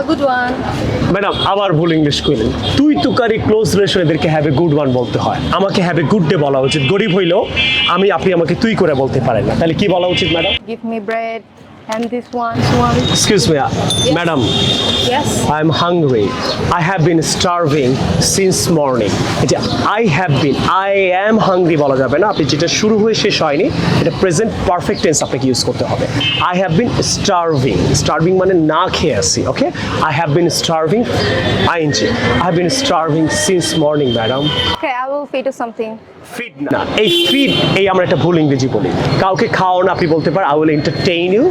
Have a good one. Madam আবার ভুল English কইলেন। তুই তুকারি ক্লোজ রিলেশন এদেরকে হ্যাভ এ গুড ওয়ান বলতে হয়। আমাকে হ্যাভ এ গুড ডে বলা উচিত। গরিব হইলেও আপনি আমাকে তুই করে বলতে পারেন না, তাহলে কি বলা উচিত madam? Give me bread and this one. Excuse me madam, Yes. I am hungry. I have been starving since morning. এটা I am hungry বলা যাবে না, আপনি যেটা শুরু হয়ে শেষ হয়নি এটা প্রেজেন্ট পারফেক্ট টেন্স আপনাকে ইউজ করতে হবে। I have been starving মানে না খেয়ে আছি, ওকে? I have been starving ing I have been starving since morning madam. Okay, I will feed you something. Feed না, এই ফিড এই আমরা একটা ভুল ইংরেজি বলি। কাউকে খাওয়ানো আপনি বলতে পারেন I will entertain you,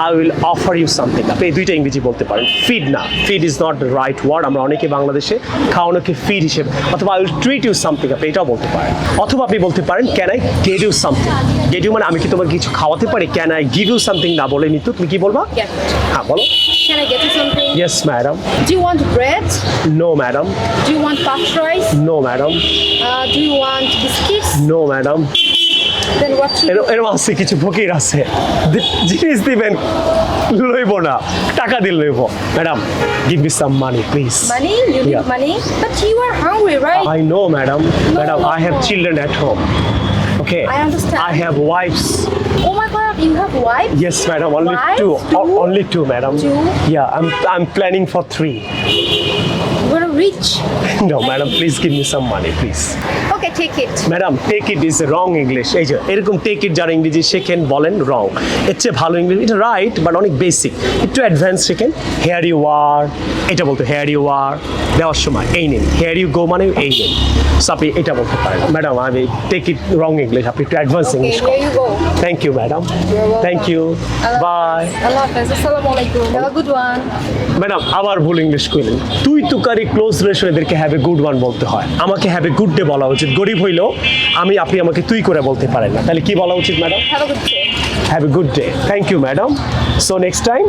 I will offer you something. আপনি এই দুইটা ইংরেজি বলতে পারেন। ফিড না, feed is not the right word. আমরা অনেকে বাংলাদেশে খাওয়ানোকে ফিড হিসেবে, অথবা I will treat you something আপনি এটাও বলতে পারেন। অথবা আপনি বলতে পারেন can I get you something. Get you মানে আমি কি তোমাকে কিছু খাওয়াতে পারি। Can I give you something না বলে নিতু তুমি কি বলবা? Get. হ্যাঁ বলো। Can I get you something? Yes madam. Do you want bread? No madam. Do you want puffed rice? No madam. Do you want biscuits? No madam. Then what should you এরকম আছে কিছু ফকির আছে জিনিস দিবেন লইব না, টাকা দিয়ে লইব। Madam give me some money please. money? You need Yeah. money? But you are hungry, right? I know madam, madam no, I have no. children at home. Okay. I understand. I have wives. Oh my God, you have wife? Yes madam, only Wives? two. Two? Only two madam. Two? Yeah, I'm planning for 3. You're rich. No madam, please give me some money please. Okay, take it. Madam take it is wrong English. এই যে এরকম take it যারা ইংরেজি শেখেন বলেন রং। এর চেয়ে ভালো ইংলিশ এটা রাইট বাট অনেক বেসিক। একটু অ্যাডভান্স শেখেন। হেয়ার ইউ আর, এটা বলতে হেয়ার ইউ আর দেওয়ার সময় এই নিন। হেয়ার ইউ গো মানে এই নিন। সো আপনি এটা বলতে পারেন। ম্যাডাম আমি টেক ইট রং ইংলিশ, আপনি একটু advance Okay, English here you go. Thank you madam. Thank you, bye. Allah Hafiz. Assalamualaikum. Have a good one. Madam আবার ভুল ইংলিশ কইলেন। তুই তুকারি ক্লোজ রিলেশন এদেরকে হ্যাভ এ গুড ওয়ান বলতে হয়। আমাকে হ্যাভ এ গুড ডে বলা উচিত। গরিব হইলেও আপনি আমাকে তুই করে বলতে পারেন না, তাহলে কি বলা উচিত madam? Have a good day. Have a good day. Thank you madam. So next time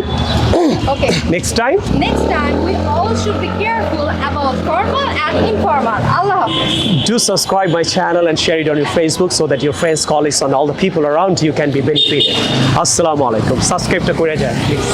Okay. next time Next time, we all should be careful about formal and informal. Allah Hafiz. do subscribe my channel and share it on your Facebook so that your friends, colleagues and all the people around you can be benefited. Assalamu alaikum. Subscribe to করে যান please.